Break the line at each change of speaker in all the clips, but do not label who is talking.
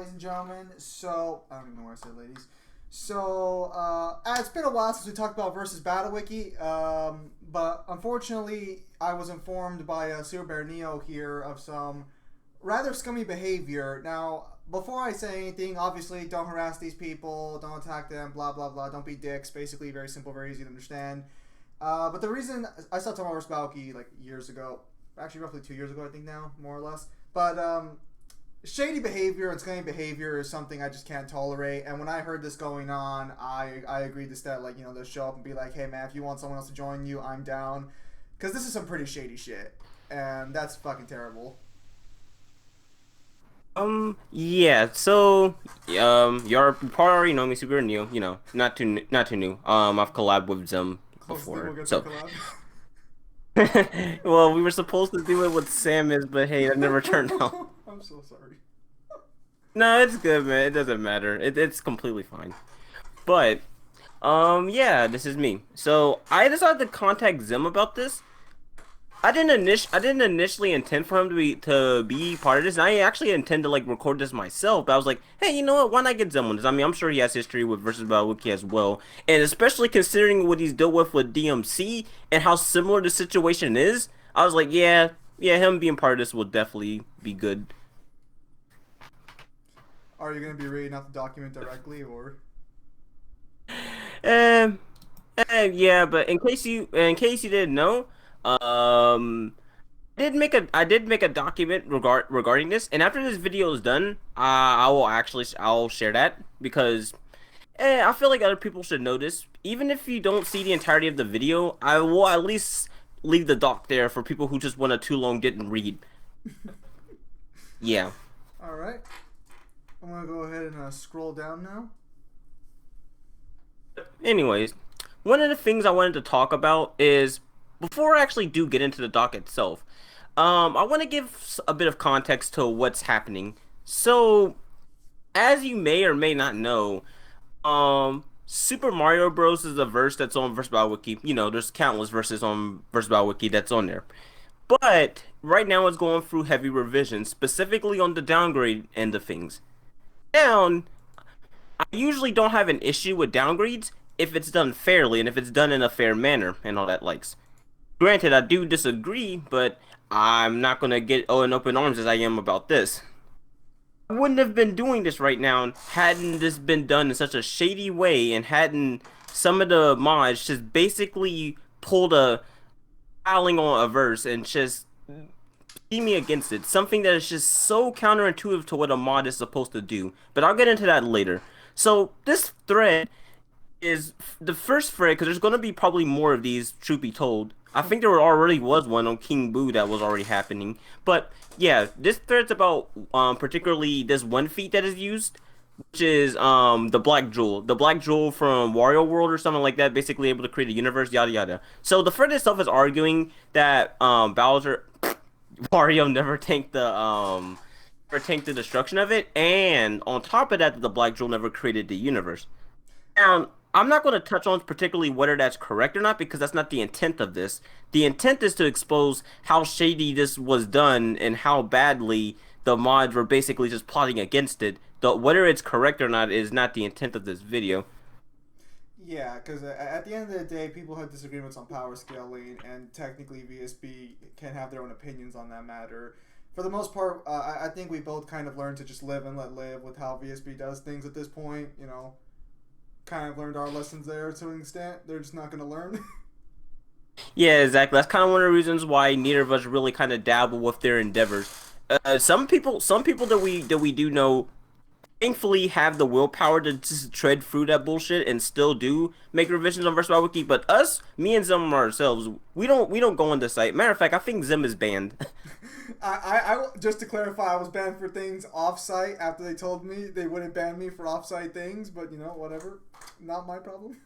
ladies and gentlemen. So, I don't even know why I said ladies. So, it's been a while since we talked about versus Battle Wiki, but unfortunately, I was informed by SuperBearNeo here of some rather scummy behavior. Now, before I say anything, obviously, don't harass these people, don't attack them, blah, blah, blah, don't be dicks. Basically, very simple, very easy to understand. But the reason I stopped talking about versus Battle Wiki, like, years ago, actually roughly 2 years ago, I think now, more or less, but, shady behavior and scummy behavior is something I just can't tolerate. And when I heard this going on, I agreed to start, like, they'll show up and be like, hey, man, if you want someone else to join you, I'm down. Because this is some pretty shady shit. And that's fucking terrible.
Yeah, so, you probably already know me, SuperBearNeo, not too new. I've collabed with them
Hopefully we'll
before,
get to
so.
collab.
Well, we were supposed to do it with Samus, but hey, that never turned out.
I'm so sorry.
No, it's good, man. It doesn't matter. It's completely fine. But, yeah, this is me. So, I decided to contact Zim about this. I didn't initially intend for him to be part of this. And I actually intend to like record this myself. But I was like, hey, you know what? Why not get Zim on this? I mean, I'm sure he has history with versus Battle Wiki as well, and especially considering what he's dealt with DMC and how similar the situation is. I was like, yeah, him being part of this will definitely be good.
Are you going to be reading out the document directly, or?
Um, yeah, but in case you didn't know, I did make a document regarding this, and after this video is done, I'll share that because I feel like other people should know this. Even if you don't see the entirety of the video, I will at least leave the doc there for people who just want to too long didn't read. Yeah.
Alright. I'm going to go ahead and scroll down now.
Anyways, one of the things I wanted to talk about is before I actually do get into the doc itself. I want to give a bit of context to what's happening. So, as you may or may not know, Super Mario Bros. Is a verse that's on Verse.Battle Wiki. There's countless verses on Verse.Battle Wiki that's on there. But right now it's going through heavy revisions, specifically on the downgrade end of things. Down, I usually don't have an issue with downgrades if it's done fairly and if it's done in a fair manner and all that likes. Granted, I do disagree, but I'm not gonna get in open arms as I am about this. I wouldn't have been doing this right now hadn't this been done in such a shady way and hadn't some of the mods just basically pulled a filing on a verse and just see me against it. Something that is just so counterintuitive to what a mod is supposed to do. But I'll get into that later. So this thread is the first thread because there's going to be probably more of these, truth be told. I think there already was one on King Boo that was already happening. But yeah, this thread's about particularly this one feat that is used, which is the Black Jewel. The Black Jewel from Wario World or something like that, basically able to create a universe, yada yada. So the thread itself is arguing that Bowser Wario never tanked the destruction of it, and on top of that, the Black Jewel never created the universe. Now, I'm not going to touch on particularly whether that's correct or not because that's not the intent of this. The intent is to expose how shady this was done and how badly the mods were basically just plotting against it. Whether it's correct or not is not the intent of this video.
Yeah, because at the end of the day, people have disagreements on power scaling, and technically VSB can have their own opinions on that matter. For the most part, I think we both kind of learned to just live and let live with how VSB does things at this point, kind of learned our lessons there to an extent. They're just not going to learn.
Yeah, exactly. That's kind of one of the reasons why neither of us really kind of dabble with their endeavors. Some people that we do know thankfully have the willpower to just tread through that bullshit and still do make revisions on Verse.Battle Wiki. But us, me and Zim ourselves, we don't go on the site. Matter of fact, I think Zim is banned.
Just to clarify, I was banned for things off-site after they told me they wouldn't ban me for off-site things, but whatever. Not my problem.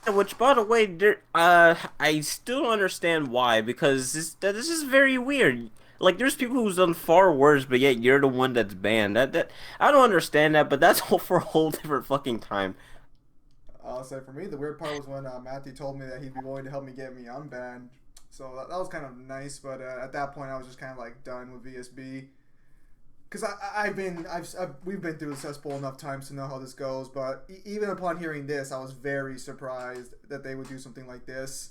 Which, by the way, I still don't understand why, because this is very weird. Like, there's people who's done far worse, but yet you're the one that's banned. That I don't understand that, but that's all for a whole different fucking time.
I'll say for me, the weird part was when Matthew told me that he'd be willing to help me get me unbanned. So that was kind of nice, but at that point I was just kind of like done with VSB. because we've been through the cesspool enough times to know how this goes. But even upon hearing this, I was very surprised that they would do something like this.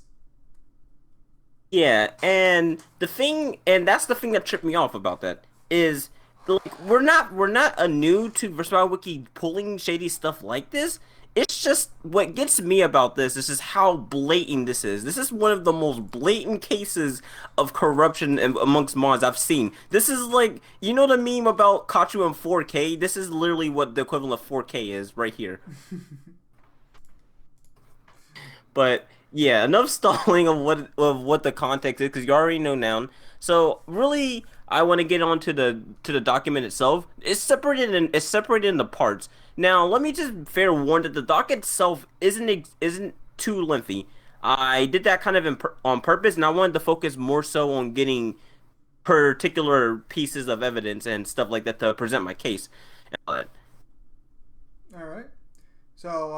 Yeah, and that's the thing that tripped me off about that is like we're not new to Versatile Wiki pulling shady stuff like this. It's just what gets me about this is just how blatant this is. This is one of the most blatant cases of corruption amongst mods I've seen. This is like, you know the meme about Kachu in 4K? This is literally what the equivalent of 4K is right here. But yeah, enough stalling of what the context is because you already know now. So really, I want to get on to the document itself. It's separated into parts. Now, let me just fair warn that the doc itself isn't too lengthy. I did that kind of on purpose, and I wanted to focus more so on getting particular pieces of evidence and stuff like that to present my case. But
All right. So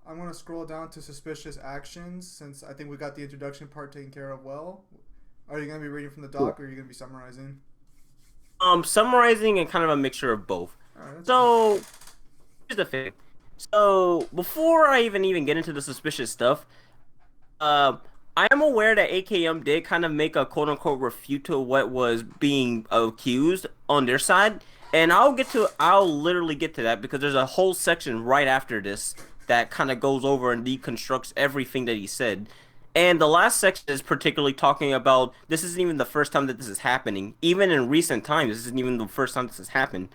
I'm gonna scroll down to suspicious actions since I think we got the introduction part taken care of well. Are you gonna be reading from the doc, or are you gonna be summarizing?
Summarizing and kind of a mixture of both.
All right,
So here's the thing. So before I even get into the suspicious stuff, I am aware that AKM did kind of make a quote unquote refute to what was being accused on their side, and I'll literally get to that because there's a whole section right after this that kind of goes over and deconstructs everything that he said. And the last section is particularly talking about this isn't even the first time that this is happening. Even in recent times, this isn't even the first time this has happened.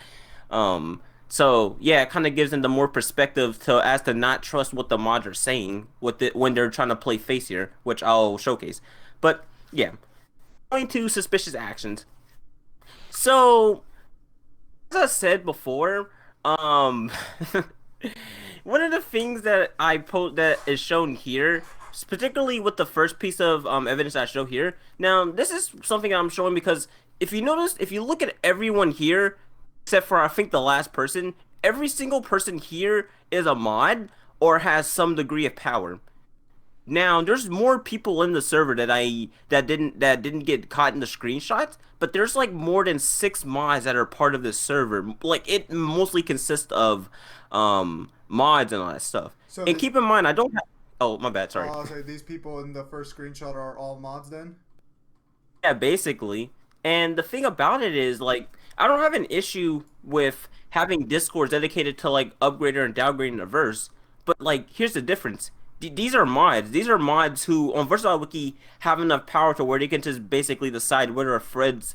So yeah, it kind of gives them the more perspective as to not trust what the mods are saying when they're trying to play face here, which I'll showcase. But yeah, going to suspicious actions. So as I said before, one of the things that that is shown here, particularly with the first piece of evidence I show here. Now, this is something I'm showing because if you notice, if you look at everyone here, except for I think the last person, every single person here is a mod or has some degree of power. Now, there's more people in the server that didn't get caught in the screenshots, but there's like more than 6 mods that are part of this server. Like it mostly consists of mods and all that stuff.
so
And keep in mind, I don't have. Oh, my bad. Sorry.
so these people in the first screenshot are all mods then?
Yeah, basically. And the thing about it is, like, I don't have an issue with having discords dedicated to like upgrader and downgrading a verse, but like, here's the difference. These are mods. These are mods who on Versatile Wiki have enough power to where they can just basically decide whether a thread's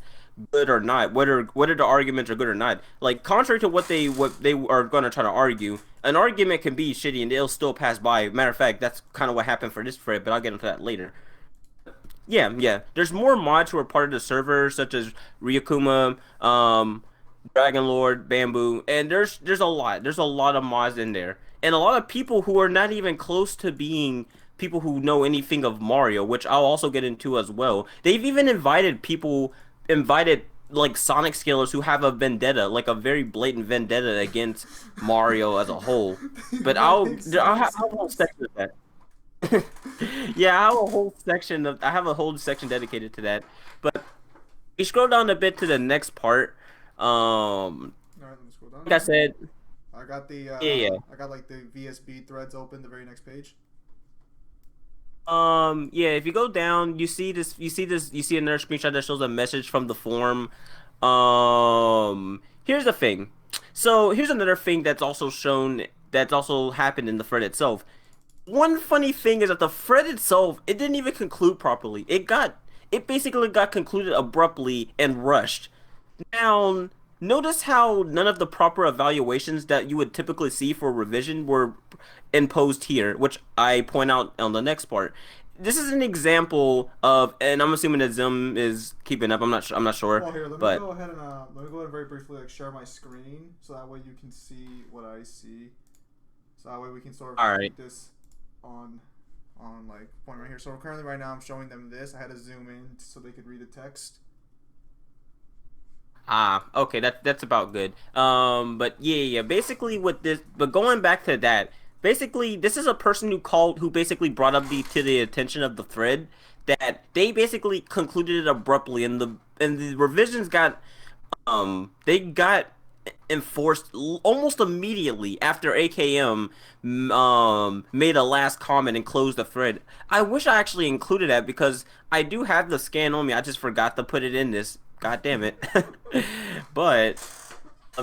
good or not, whether the arguments are good or not. Like contrary to what they are going to try to argue, an argument can be shitty and it'll still pass by. Matter of fact, that's kind of what happened for this thread, but I'll get into that later. Yeah. There's more mods who are part of the server, such as Ryukuma, Dragon Lord, Bamboo, and there's a lot. There's a lot of mods in there, and a lot of people who are not even close to being people who know anything of Mario, which I'll also get into as well. They've even invited like Sonic scalers who have a vendetta, like a very blatant vendetta against Mario as a whole. But I'll have a whole section of that. Yeah, I have a whole section dedicated to that. But you scroll down a bit to the next part.
All right, let me scroll down.
Like I said,
I got the
yeah.
I got like the VSB threads open, the very next page.
Yeah, if you go down, you see another screenshot that shows a message from the forum. Here's the thing. So here's another thing that's also happened in the thread itself. One funny thing is that the thread itself, it didn't even conclude properly. It basically got concluded abruptly and rushed. Now, notice how none of the proper evaluations that you would typically see for revision were imposed here, which I point out on the next part. This is an example of, and I'm assuming that Zim is keeping up. I'm not sure.
Well, here, let me go ahead and very briefly like share my screen, so that way you can see what I see. So that way we can sort of keep this on like point right here. So currently, right now, I'm showing them this. I had to zoom in so they could read the text.
Okay, that's about good. But yeah. Basically, but going back to that, basically, this is a person who basically brought up to the attention of the thread that they basically concluded it abruptly, and the revisions got they got enforced almost immediately after AKM made a last comment and closed the thread. I wish I actually included that because I do have the scan on me. I just forgot to put it in this. God damn it. But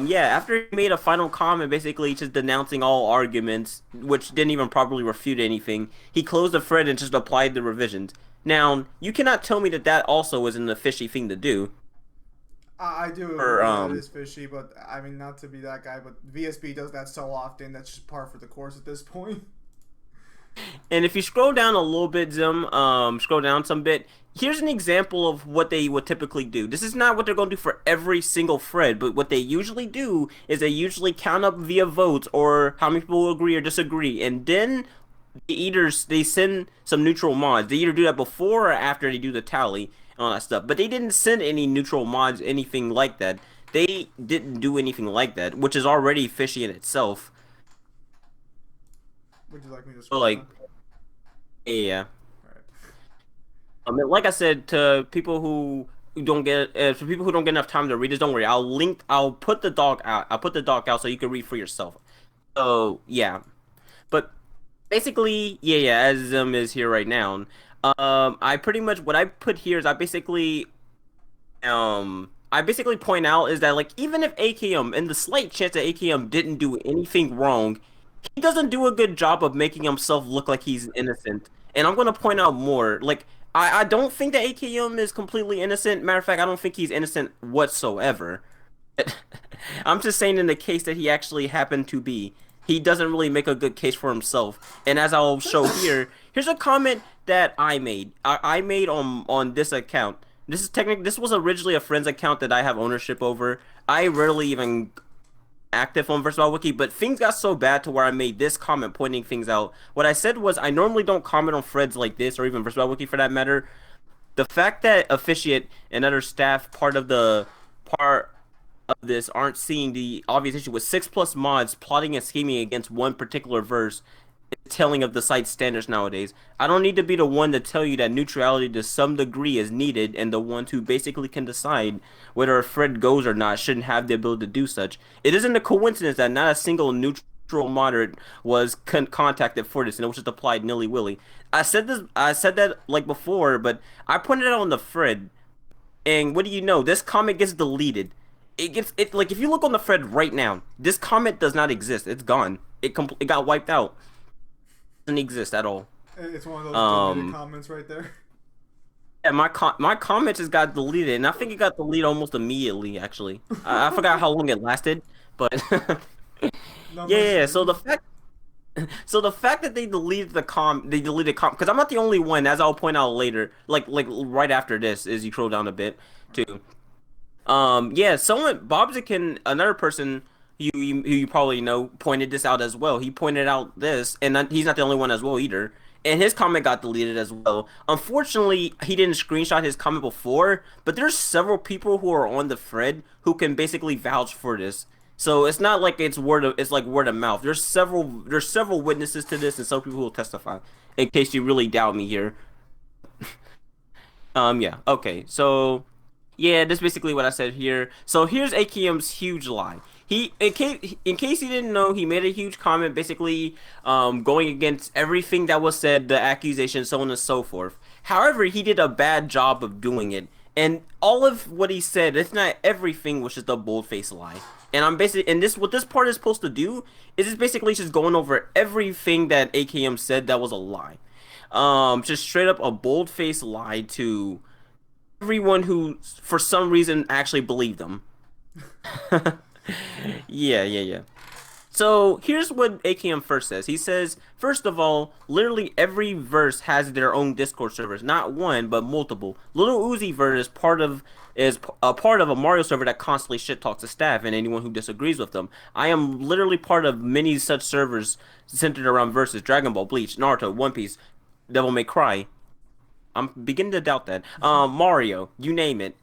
yeah, after he made a final comment basically just denouncing all arguments, which didn't even properly refute anything, he closed the thread and just applied the revisions. Now, you cannot tell me that that also isn't a fishy thing to do.
I do
Or
agree that it is fishy, but I mean, not to be that guy, but VSB does that so often, that's just par for the course at this point.
And if you scroll down a little bit, Zim, scroll down some bit, here's an example of what they would typically do. This is not what they're going to do for every single thread, but what they usually do is they usually count up via votes or how many people agree or disagree, and then they send some neutral mods. They either do that before or after they do the tally and all that stuff. But they didn't send any neutral mods, anything like that. They didn't do anything like that, which is already fishy in itself.
Would you like me to
So like, yeah.
Alright.
Like I said, to people who don't get, for people who don't get enough time to read this, don't worry. I'll put the doc out. I'll put the doc out so you can read for yourself. So yeah, but basically, yeah, as Zim is here right now. I pretty much what I put here is I basically point out is that like even if AKM and the slight chance that AKM didn't do anything wrong, he doesn't do a good job of making himself look like he's innocent. And I'm gonna point out more. Like I don't think that AKM is completely innocent. Matter of fact, I don't think he's innocent whatsoever. I'm just saying in the case that he actually happened to be, he doesn't really make a good case for himself. And as I'll show here, here's a comment that I made. I made on this account. This was originally a friend's account that I have ownership over. I rarely even active on Versatile Wiki, but things got so bad to where I made this comment pointing things out. What I said was I normally don't comment on threads like this or even Versatile Wiki for that matter. The fact that Officiate and other staff part of this aren't seeing the obvious issue with 6+ mods plotting and scheming against one particular verse is telling of the site's standards nowadays. I don't need to be the one to tell you that neutrality to some degree is needed, and the ones who basically can decide whether a thread goes or not shouldn't have the ability to do such. It isn't a coincidence that not a single neutral moderate was contacted for this, and it was just applied nilly-willy. I said that like before, but I pointed it out on the thread, and what do you know? This comment gets deleted. It like if you look on the thread right now, this comment does not exist. It's gone. It got wiped out. It doesn't exist at all.
It's one of those deleted comments right there.
Yeah, my comment just got deleted, and I think it got deleted almost immediately. Actually, I forgot how long it lasted, but yeah. So the fact that they deleted because I'm not the only one, as I'll point out later. Like right after this, as you scroll down a bit too. Yeah, Bobzikin, another person who you probably know, pointed this out as well. He pointed out this, and he's not the only one as well either. And his comment got deleted as well. Unfortunately, he didn't screenshot his comment before, but there's several people who are on the thread who can basically vouch for this. So it's not like it's word of mouth. There's several witnesses to this, and some people who will testify. In case you really doubt me here. Yeah. Okay. So. Yeah, that's basically what I said here. So here's AKM's huge lie. In case you didn't know, he made a huge comment basically going against everything that was said, the accusation, so on and so forth. However, he did a bad job of doing it. And all of what he said, if not everything, was just a bold-faced lie. And what this part is supposed to do is it's basically just going over everything that AKM said that was a lie. Just straight up a bold-faced lie to everyone who, for some reason, actually believed them. Yeah. So here's what AKM first says. He says, first of all, literally every verse has their own Discord servers, not one but multiple. Little Uzi verse is a part of a Mario server that constantly shit talks to staff and anyone who disagrees with them. I am literally part of many such servers centered around verses: Dragon Ball, Bleach, Naruto, One Piece, Devil May Cry. I'm beginning to doubt that. Mario, you name it.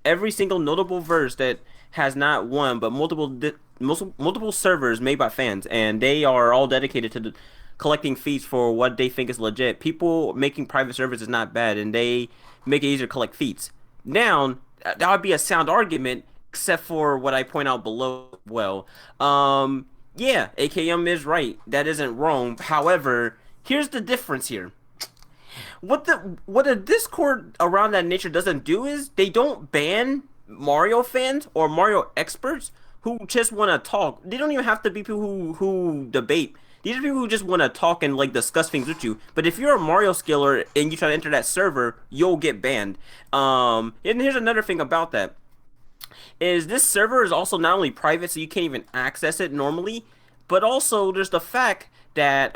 Every single notable verse that has not one but multiple servers made by fans, and they are all dedicated to collecting fees for what they think is legit. People making private servers is not bad, and they make it easier to collect fees. Now, that would be a sound argument except for what I point out below. Well, yeah, AKM is right. That isn't wrong. However, here's the difference here. What a Discord around that nature doesn't do is they don't ban Mario fans or Mario experts who just want to talk. They don't even have to be people who debate. These are people who just want to talk and like discuss things with you. But if you're a Mario skiller and you try to enter that server, you'll get banned. And here's another thing about that is this server is also not only private, so you can't even access it normally, but also there's the fact that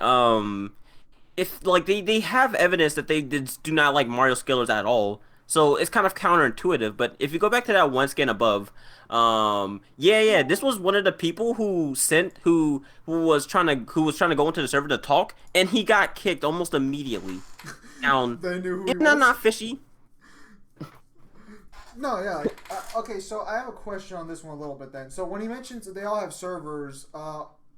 if like they have evidence that they do not like Mario Skillers at all. So it's kind of counterintuitive. But if you go back to that one scan above, yeah, this was one of the people who was trying to go into the server to talk, and he got kicked almost immediately. Down.
They knew who he
Isn't that
was?
not fishy?
No, yeah. Okay, so I have a question on this one a little bit then. So when he mentions that they all have servers,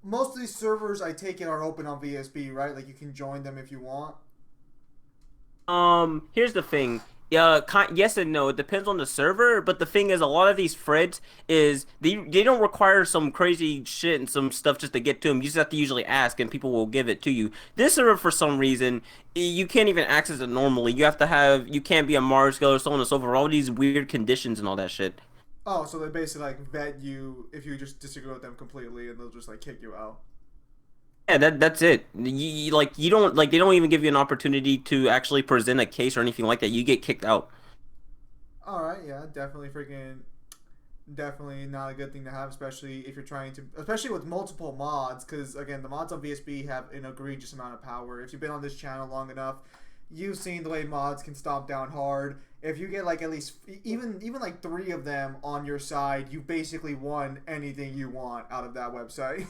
most of these servers, I take it, are open on VSB, right? Like you can join them if you want.
Here's the thing. Yes and no. It depends on the server, but the thing is, a lot of these threads is they don't require some crazy shit and some stuff just to get to them. You just have to usually ask, and people will give it to you. This server, for some reason, you can't even access it normally. You can't be a Mars girl or so on and so forth. All these weird conditions and all that shit.
Oh, so they basically like vet you if you just disagree with them completely, and they'll just like kick you out.
Yeah, that's it. You don't like they don't even give you an opportunity to actually present a case or anything like that. You get kicked out.
All right, yeah, definitely not a good thing to have, especially if you're trying to, especially with multiple mods, because again, the mods on VSB have an egregious amount of power. If you've been on this channel long enough, you've seen the way mods can stomp down hard. If you get like at least even like 3 of them on your side, you basically won anything you want out of that website.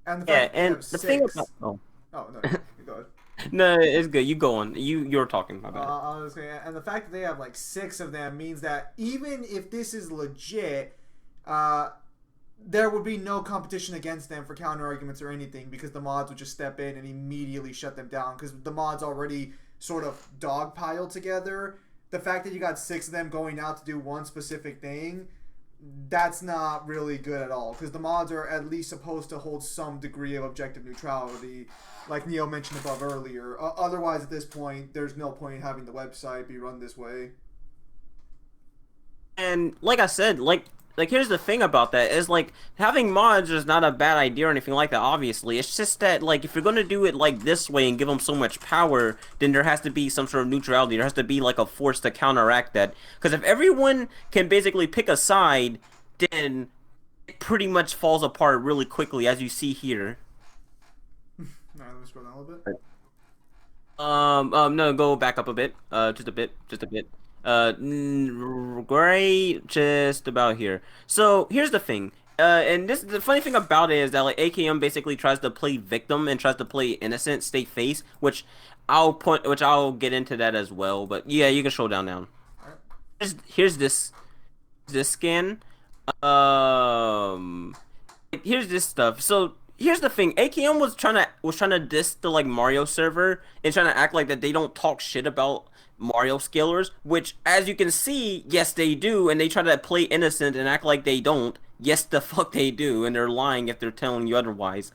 And the
Yeah,
fact that they
and
have
the thing
6.
about
Oh no, go ahead.
no, it's good. You go on. You're talking about it.
I was gonna, and the fact that they have like 6 of them means that even if this is legit, there would be no competition against them for counter arguments or anything because the mods would just step in and immediately shut them down because the mods already sort of dogpile together. The fact that you got 6 of them going out to do one specific thing, that's not really good at all because the mods are at least supposed to hold some degree of objective neutrality, like Neo mentioned above earlier. Otherwise, at this point, there's no point in having the website be run this way.
And like I said, like here's the thing about that is like having mods is not a bad idea or anything like that. Obviously, it's just that like if you're gonna do it like this way and give them so much power, then there has to be some sort of neutrality. There has to be like a force to counteract that. Because if everyone can basically pick a side, then it pretty much falls apart really quickly, as you see here.
Alright, let me scroll down a little bit.
No, go back up a bit. Just a bit, just a bit. Great, just about here. So here's the thing. And the funny thing about it is that like AKM basically tries to play victim and tries to play innocent, state face, which I'll get into that as well. But yeah, you can scroll down now.
Alright.
Here's this scan. Um, here's this stuff. So here's the thing. AKM was trying to diss the like Mario server and trying to act like that they don't talk shit about Mario skillers, which as you can see, yes they do, and they try to play innocent and act like they don't. Yes, the fuck they do, and they're lying if they're telling you otherwise.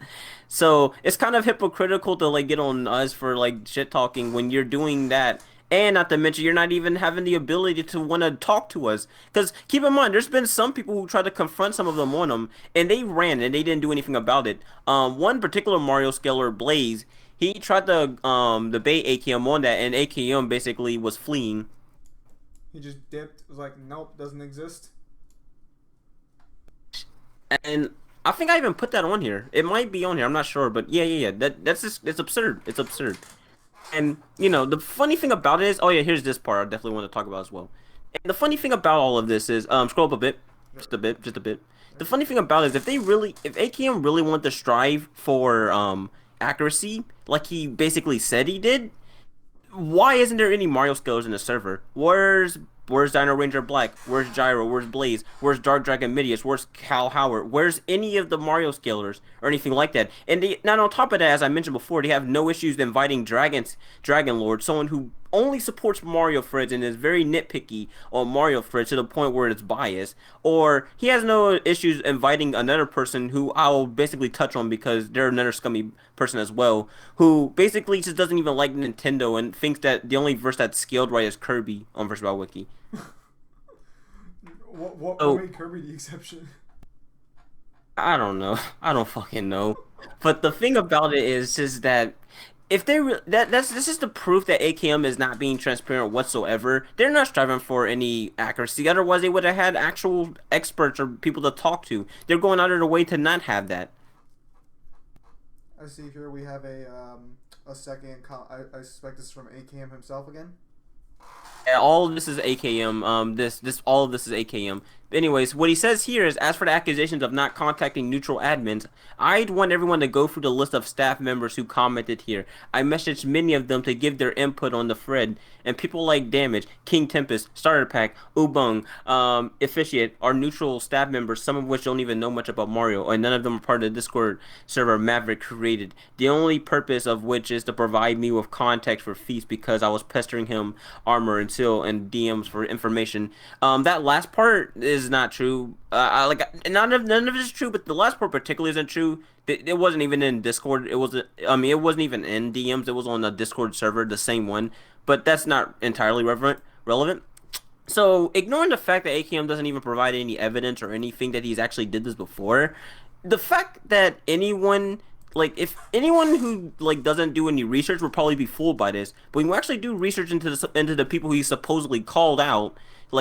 So it's kind of hypocritical to like get on us for like shit talking when you're doing that. And not to mention, you're not even having the ability to want to talk to us. Because keep in mind, there's been some people who tried to confront some of them on them, and they ran and they didn't do anything about it. One particular Mario skiller, Blaze, he tried to debate AKM on that, and AKM basically was fleeing.
He just dipped. Was like, nope, doesn't exist.
And I think I even put that on here. It might be on here. I'm not sure, but yeah. That's just it's absurd. It's absurd. And you know the funny thing about it is, oh yeah, here's this part I definitely want to talk about as well. And the funny thing about all of this is, scroll up a bit, just a bit, just a bit. The funny thing about it is, if AKM really wanted to strive for accuracy, like he basically said he did, why isn't there any Mario skillers in the server? Where's Dino Ranger Black? Where's Gyro? Where's Blaze? Where's Dark Dragon Midius? Where's Cal Howard? Where's any of the Mario skillers or anything like that? And not on top of that, as I mentioned before, they have no issues inviting Dragon Lord, someone who only supports Mario threads and is very nitpicky on Mario threads to the point where it's biased, or he has no issues inviting another person who I'll basically touch on because they're another scummy person as well, who basically just doesn't even like Nintendo and thinks that the only verse that's scaled right is Kirby on Versus Battle Wiki.
What made Kirby the exception?
I don't know. I don't fucking know. But the thing about it is just that if they this is the proof that AKM is not being transparent whatsoever. They're not striving for any accuracy. Otherwise, they would have had actual experts or people to talk to. They're going out of their way to not have that.
I see here we have a second. I suspect this is from AKM himself again.
Yeah, all of this is AKM. All of this is AKM. Anyways, what he says here is, as for the accusations of not contacting neutral admins, I'd want everyone to go through the list of staff members who commented here. I messaged many of them to give their input on the thread, and people like Damage, King Tempest, Starter Pack, Ubung, Officiate are neutral staff members, some of which don't even know much about Mario, and none of them are part of the Discord server Maverick created. The only purpose of which is to provide me with context for Feast because I was pestering him, Armor, and Seal, and DMs for information. That last part is not true. None of it is true, but the last part particularly isn't true. It wasn't even in Discord. It wasn't even in DMs. It was on the Discord server, the same one. But that's not entirely relevant. So, ignoring the fact that AKM doesn't even provide any evidence or anything that he's actually did this before, the fact that if anyone who doesn't do any research would probably be fooled by this, but when you actually do research into the people who he supposedly called out,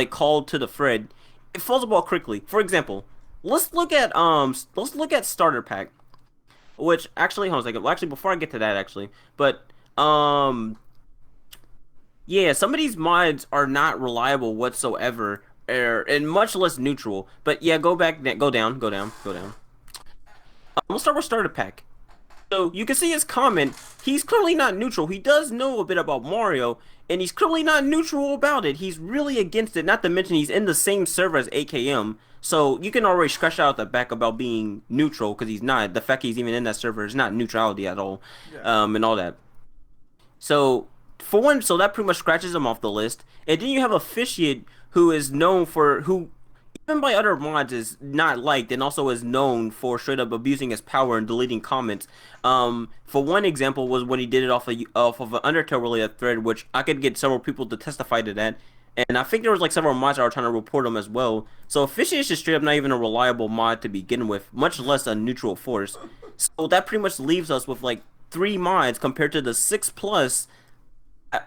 called to the thread, it falls apart quickly. For example, let's look at Starter Pack, which actually, hold on a second. Well, actually, before I get to that, yeah, some of these mods are not reliable whatsoever, and much less neutral. But yeah, go down. We'll start with Starter Pack. So you can see his comment. He's clearly not neutral. He does know a bit about Mario, and he's clearly not neutral about it. He's really against it. Not to mention he's in the same server as AKM. So you can already scratch out the back about being neutral because he's not. The fact he's even in that server is not neutrality at all, and all that. So for one, so that pretty much scratches him off the list. And then you have Officiate, who is known for even by other mods is not liked and also is known for straight up abusing his power and deleting comments. For one example was when he did it off of an Undertale related thread, which I could get several people to testify to that. And I think there was several mods that were trying to report him as well. So Officiate is just straight up not even a reliable mod to begin with, much less a neutral force. So that pretty much leaves us with 3 mods compared to the 6+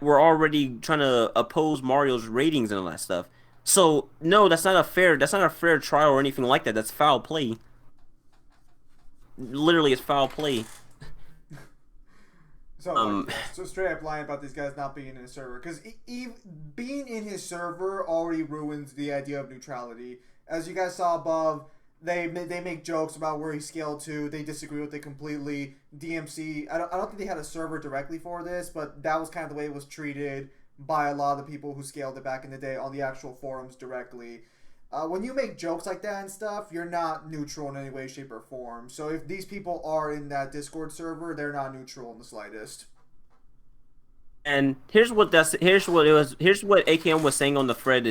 we're already trying to oppose Mario's ratings and all that stuff. So no, that's not a fair trial or anything like that. That's foul play. Literally, it's foul play.
So straight up lying about these guys not being in his server, because being in his server already ruins the idea of neutrality. As you guys saw above, they make jokes about where he scaled to. They disagree with it completely. DMC, I don't think they had a server directly for this, but that was kind of the way it was treated by a lot of the people who scaled it back in the day on the actual forums directly. When you make jokes like that and stuff, you're not neutral in any way, shape, or form. So if these people are in that Discord server, they're not neutral in the slightest.
And here's what AKM was saying on the thread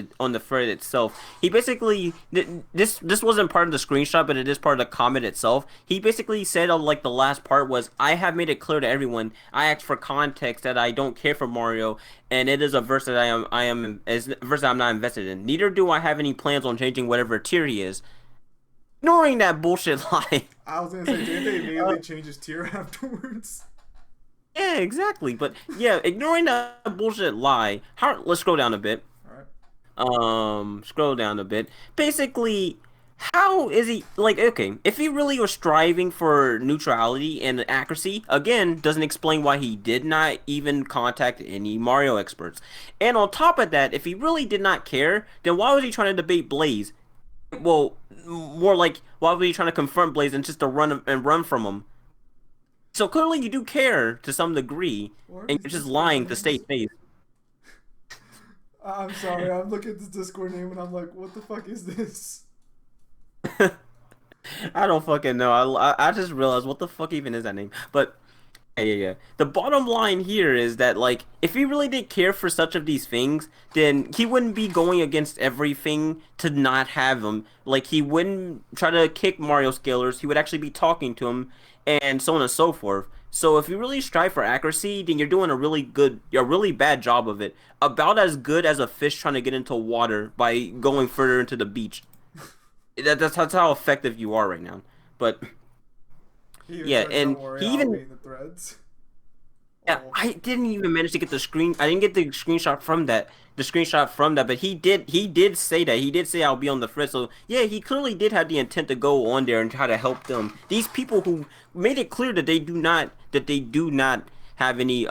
itself. He basically this wasn't part of the screenshot, but it is part of the comment itself. He basically said on the last part was, I have made it clear to everyone. I asked for context that I don't care for Mario, and it is a verse that I'm not invested in. Neither do I have any plans on changing whatever tier he is. Ignoring that bullshit lie.
I was gonna say, didn't they immediately change his tier afterwards?
Yeah, exactly. But yeah, ignoring that bullshit lie. Let's scroll down a bit. All right. Scroll down a bit. Basically, how is he okay? If he really was striving for neutrality and accuracy, again, doesn't explain why he did not even contact any Mario experts. And on top of that, if he really did not care, then why was he trying to debate Blaze? Well, more why was he trying to confront Blaze and just to run from him? So clearly you do care to some degree, and you're just lying to stay safe.
I'm sorry, I'm looking at this Discord name and I'm like, what the fuck is this?
I don't fucking know. I just realized what the fuck even is that name. But Yeah. The bottom line here is that, like, if he really did care for such of these things, then he wouldn't be going against everything to not have them. Like, he wouldn't try to kick Mario scalers. He would actually be talking to him, and so on and so forth. So if you really strive for accuracy, then you're doing a really bad job of it. About as good as a fish trying to get into water by going further into the beach. That's how effective you are right now. But
He even
yeah,
said,
and
"Don't worry,
he
I'll
even
read the threads."
yeah,
Oh,
I didn't even manage to get the screen. I didn't get the screenshot from that. The screenshot from that, but he did say that. He did say I'll be on the thread. So yeah, he clearly did have the intent to go on there and try to help them. These people who made it clear that they do not have any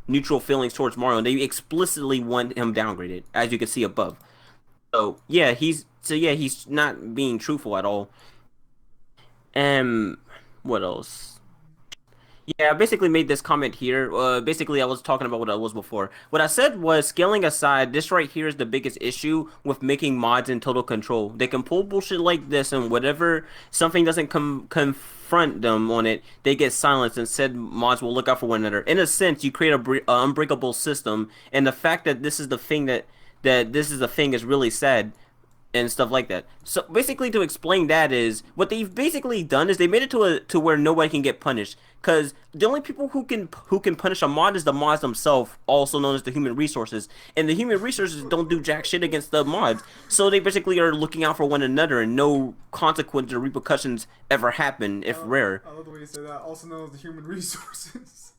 neutral feelings towards Mario. They explicitly want him downgraded, as you can see above. He's not being truthful at all. And what else? Yeah, I basically made this comment here. Basically, I was talking about what I was before. What I said was, scaling aside, this right here is the biggest issue with making mods in total control. They can pull bullshit like this, and whatever something doesn't confront them on it, they get silenced, and said mods will look out for one another. In a sense, you create a unbreakable system, and the fact that this is the thing that this is the thing is really sad and stuff like that. So basically, to explain that is what they've basically done is they made it to where nobody can get punished. Because the only people who can punish a mod is the mods themselves, also known as the human resources. And the human resources don't do jack shit against the mods. So they basically are looking out for one another, and no consequences or repercussions ever happen if rare.
I love the way you say that. Also known as the human resources.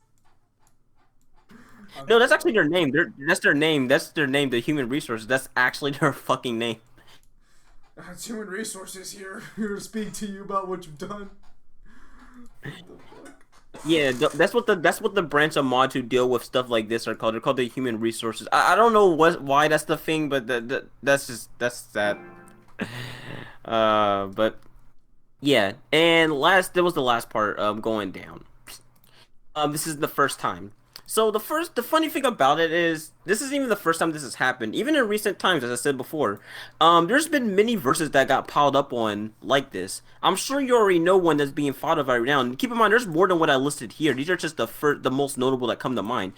No, that's actually their name. That's their name. That's their name. The human resources. That's actually their fucking name.
It's human resources here to speak to you about what you've done. What the fuck?
Yeah, that's what the branch of mods who deal with stuff like this are called. They're called the human resources. I don't know why that's the thing, but that's that. But yeah, and there was the last part going down. This is the first time. So the funny thing about it is this isn't even the first time this has happened. Even in recent times, as I said before, there's been many verses that got piled up on like this. I'm sure you already know one that's being fought of right now. And keep in mind, there's more than what I listed here. These are just the most notable that come to mind.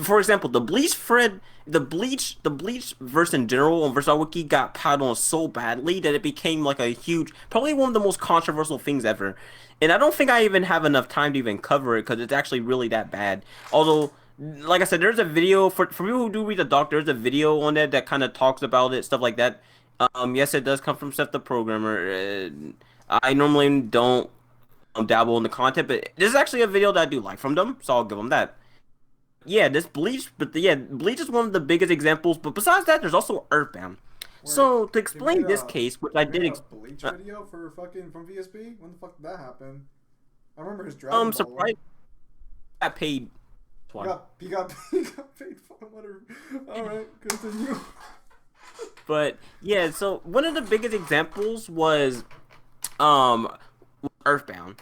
For example, the bleach verse in general on VersaWiki got piled on so badly that it became like a huge, probably one of the most controversial things ever. And I don't think I even have enough time to even cover it because it's actually really that bad. Although, like I said, there's a video for people who do read the doc. There's a video on that kind of talks about it, stuff like that. Yes, it does come from Seth the programmer. I normally don't dabble in the content, but this is actually a video that I do like from them, so I'll give them that. Yeah, this Bleach, Bleach is one of the biggest examples. But besides that, there's also Earthbound.
Wait,
So to explain this case, which I
they
did,
made a Bleach video for fucking from VSB. When the fuck did that happen? I remember his Dragon Ball
surprise,
one.
got paid.
He got paid for whatever. All right, continue.
But yeah, so one of the biggest examples was Earthbound.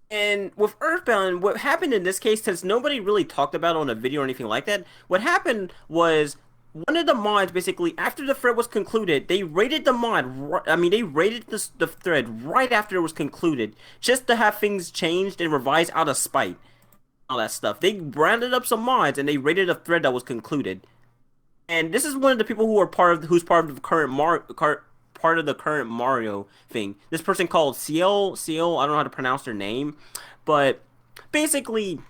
And with Earthbound, what happened in this case, since nobody really talked about it on a video or anything like that, what happened was one of the mods, basically, after the thread was concluded, they raided the mod, they raided the thread right after it was concluded, just to have things changed and revised out of spite. All that stuff. They branded up some mods and they raided a thread that was concluded. And this is one of the people who's part of the current Mario thing. This person called Ciel, I don't know how to pronounce their name, but basically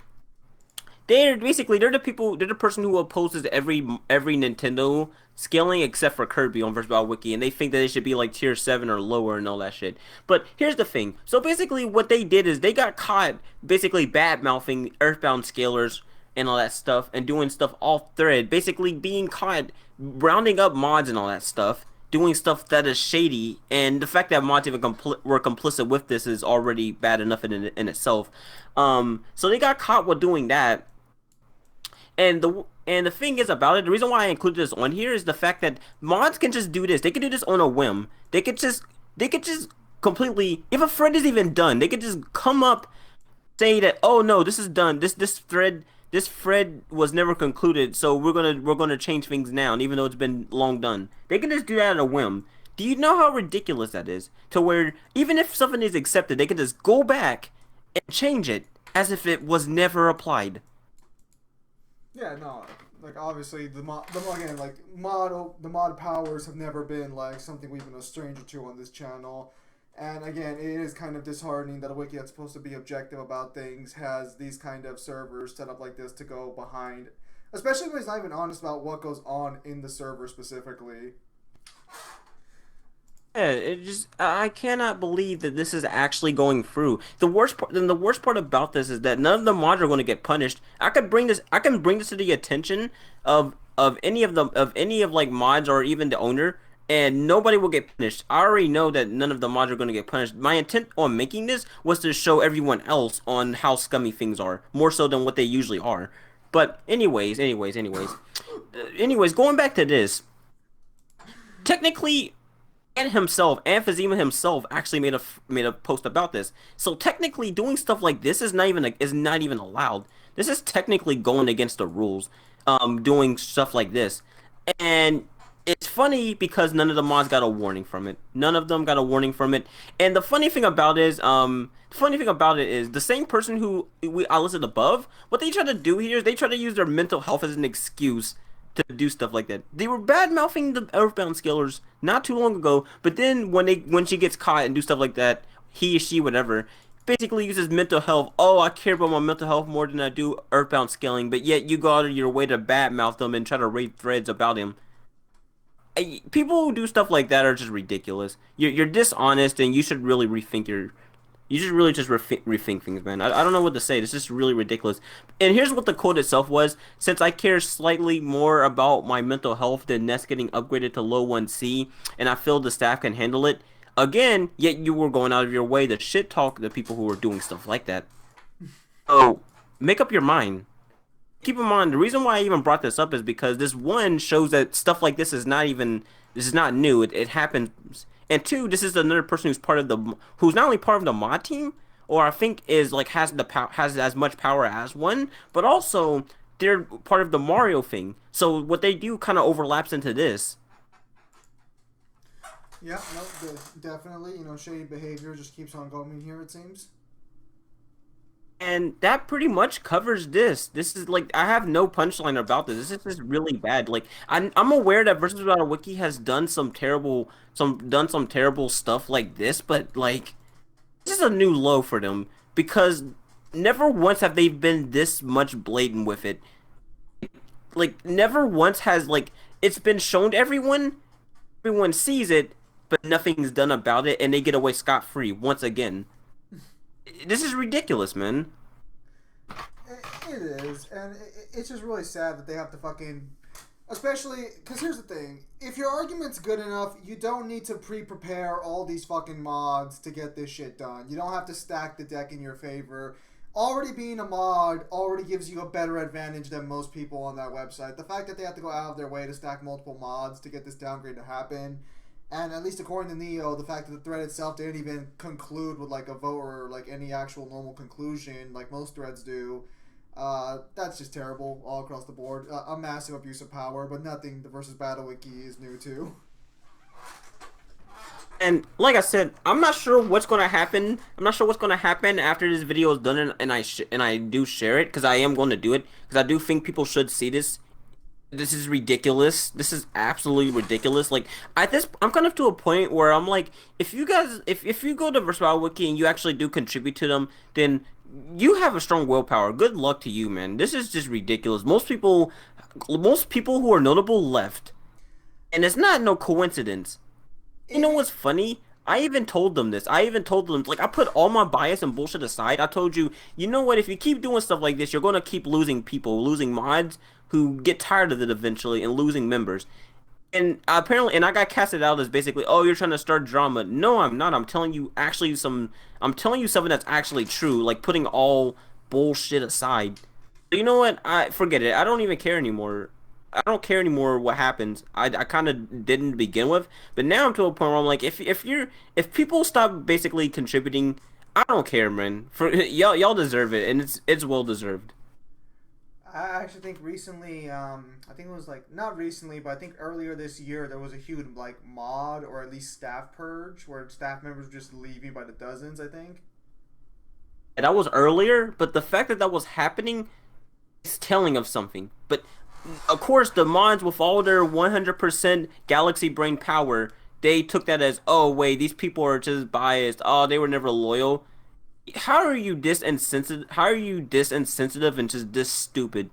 they're the person who opposes every Nintendo scaling except for Kirby on Versatile Wiki, and they think that they should be like tier 7 or lower and all that shit. But here's the thing. So basically what they did is they got caught basically bad mouthing Earthbound scalers and all that stuff and doing stuff off thread, basically being caught rounding up mods and all that stuff, doing stuff that is shady, and the fact that mods even were complicit with this is already bad enough in itself. So they got caught with doing that. And the thing is about it, the reason why I included this on here is the fact that mods can just do this. They can do this on a whim. They could just completely, if a thread is even done, they could just come up, say that, oh no, this is done. This thread was never concluded, so we're gonna change things now, even though it's been long done. They can just do that on a whim. Do you know how ridiculous that is? To where even if something is accepted, they can just go back and change it as if it was never applied.
Yeah, no, like obviously again, like the mod powers have never been like something we've been a stranger to on this channel. And again, it is kind of disheartening that a wiki that's supposed to be objective about things has these kind of servers set up like this to go behind, especially when it's not even honest about what goes on in the server specifically.
Yeah, it just I cannot believe that this is actually going through. The worst part about this is that none of the mods are going to get punished. I can bring this to the attention of any of like mods or even the owner, and nobody will get punished. I already know that none of the mods are going to get punished. My intent on making this was to show everyone else on how scummy things are, more so than what they usually are. But anyways, going back to this, technically and himself and Fazima himself actually made a post about this. So technically, doing stuff like this is not even allowed. This is technically going against the rules. Doing stuff like this, and it's funny because none of the mods got a warning from it. None of them got a warning from it. And the funny thing about it is the same person who I listed above. What they try to do here is they try to use their mental health as an excuse to do stuff like that. They were bad mouthing the Earthbound Scalers not too long ago, but then when she gets caught and do stuff like that, he, she, whatever, basically uses mental health. Oh, I care about my mental health more than I do Earthbound scaling, but yet you go out of your way to bad mouth them and try to raid threads about him. People who do stuff like that are just ridiculous. You're dishonest, and you should really just rethink things, man. I don't know what to say. This is really ridiculous. And here's what the quote itself was. Since I care slightly more about my mental health than Nest getting upgraded to low 1C, and I feel the staff can handle it, again, yet you were going out of your way to shit talk the people who were doing stuff like that. So, make up your mind. Keep in mind, the reason why I even brought this up is because this one shows that stuff like this is not new. It happens. And two, this is another person who's not only part of the mod team, or I think is like has as much power as one, but also they're part of the Mario thing. So what they do kind of overlaps into this.
Yeah, no, definitely. You know, shady behavior just keeps on going here, it seems.
And that pretty much covers this. This is like I have no punchline about this. This is just really bad. Like I'm aware that Versus Battle Wiki has done some terrible stuff like this, but like this is a new low for them because never once have they been this much blatant with it. Like never once has like it's been shown to everyone, everyone sees it, but nothing's done about it, and they get away scot-free once again. This is ridiculous, man.
It is, and it's just really sad that they have to fucking. Especially, because here's the thing. If your argument's good enough, you don't need to pre-prepare all these fucking mods to get this shit done. You don't have to stack the deck in your favor. Already being a mod already gives you a better advantage than most people on that website. The fact that they have to go out of their way to stack multiple mods to get this downgrade to happen, and at least according to Neo, the fact that the thread itself didn't even conclude with like a vote or like any actual normal conclusion like most threads do, that's just terrible all across the board. A massive abuse of power, but nothing the Versus Battle Wiki is new to.
And like I said, I'm not sure what's gonna happen. I'm not sure what's gonna happen after this video is done, and I do share it because I am going to do it because I do think people should see this. This is ridiculous. This is absolutely ridiculous. Like at this, I'm kind of to a point where I'm like, if you guys, if you go to Versatile Wiki and you actually do contribute to them, then you have a strong willpower. Good luck to you, man. This is just ridiculous. Most people who are notable left, and it's not no coincidence. You know what's funny? I even told them this. I even told them, like, I put all my bias and bullshit aside. I told you, you know what? If you keep doing stuff like this, you're going to keep losing people, losing mods who get tired of it eventually and losing members. And apparently, and I got casted out as basically, oh, you're trying to start drama. No, I'm not. I'm telling you something that's actually true, like putting all bullshit aside. You know what? I forget it. I don't even care anymore. I don't care anymore what happens. I kind of didn't to begin with, but now I'm to a point where I'm like, if people stop basically contributing, I don't care, man. For y'all deserve it, and it's well deserved.
I actually think recently, I think it was like not recently, but I think earlier this year there was a huge like mod or at least staff purge where staff members were just leaving by the dozens. I think.
And that was earlier, but the fact that that was happening is telling of something. But of course, the mods with all their 100% galaxy brain power, they took that as, oh wait, these people are just biased. Oh, they were never loyal. How are you this insensitive? How are you this insensitive and just this stupid?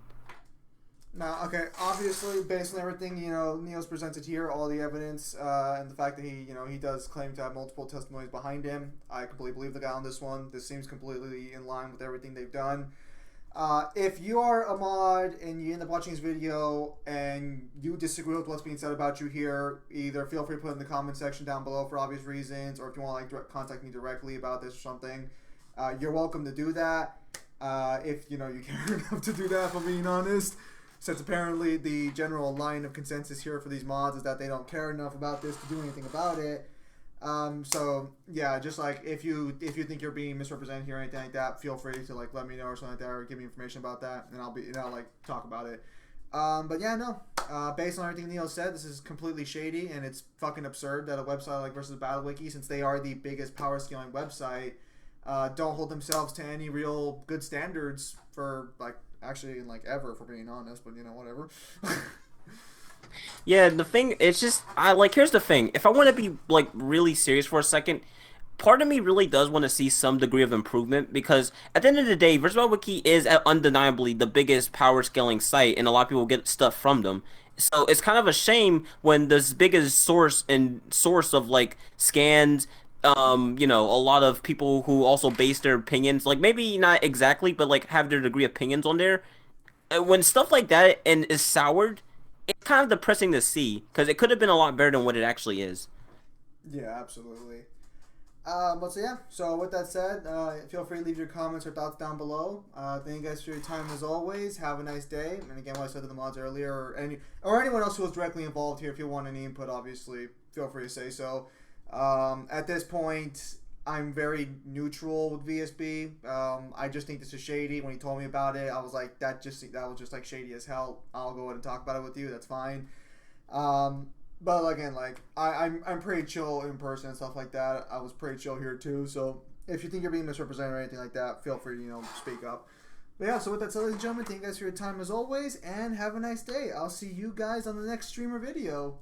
Now, okay, obviously, based on everything, Neo's presented here, all the evidence, and the fact that he does claim to have multiple testimonies behind him, I completely believe the guy on this one. This seems completely in line with everything they've done. If you are a mod and you end up watching this video and you disagree with what's being said about you here, either feel free to put it in the comment section down below for obvious reasons, or if you want to contact me directly about this or something, you're welcome to do that. If you care enough to do that, if I'm being honest. Since apparently the general line of consensus here for these mods is that they don't care enough about this to do anything about it. So yeah, just like if you think you're being misrepresented here or anything like that, feel free to let me know or something like that, or give me information about that, and I'll talk about it. But yeah, no. Based on everything Neil said, this is completely shady, and it's fucking absurd that a website like Versus Battle Wiki, since they are the biggest power scaling website, don't hold themselves to any real good standards for actually ever, for being honest, but whatever.
Yeah, the thing, it's just, here's the thing. If I want to be, really serious for a second, part of me really does want to see some degree of improvement, because at the end of the day, Virtual Wiki is undeniably the biggest power scaling site, and a lot of people get stuff from them. So it's kind of a shame when this biggest source of scans, a lot of people who also base their opinions, maybe not exactly, but have their degree opinions on there. When stuff like that and is soured, it's kind of depressing to see, because it could have been a lot better than what it actually is.
Yeah, absolutely. But so yeah, so with that said, feel free to leave your comments or thoughts down below. Thank you guys for your time as always. Have a nice day. And again, what I said to the mods earlier, or anyone else who was directly involved here, if you want any input, obviously, feel free to say so. At this point, I'm very neutral with VSB. I just think this is shady. When he told me about it, I was like, that was just shady as hell. I'll go ahead and talk about it with you. That's fine. But again, I'm pretty chill in person and stuff like that. I was pretty chill here too. So if you think you're being misrepresented or anything like that, feel free to speak up. But yeah, so with that said, ladies and gentlemen, thank you guys for your time as always, and have a nice day. I'll see you guys on the next stream or video.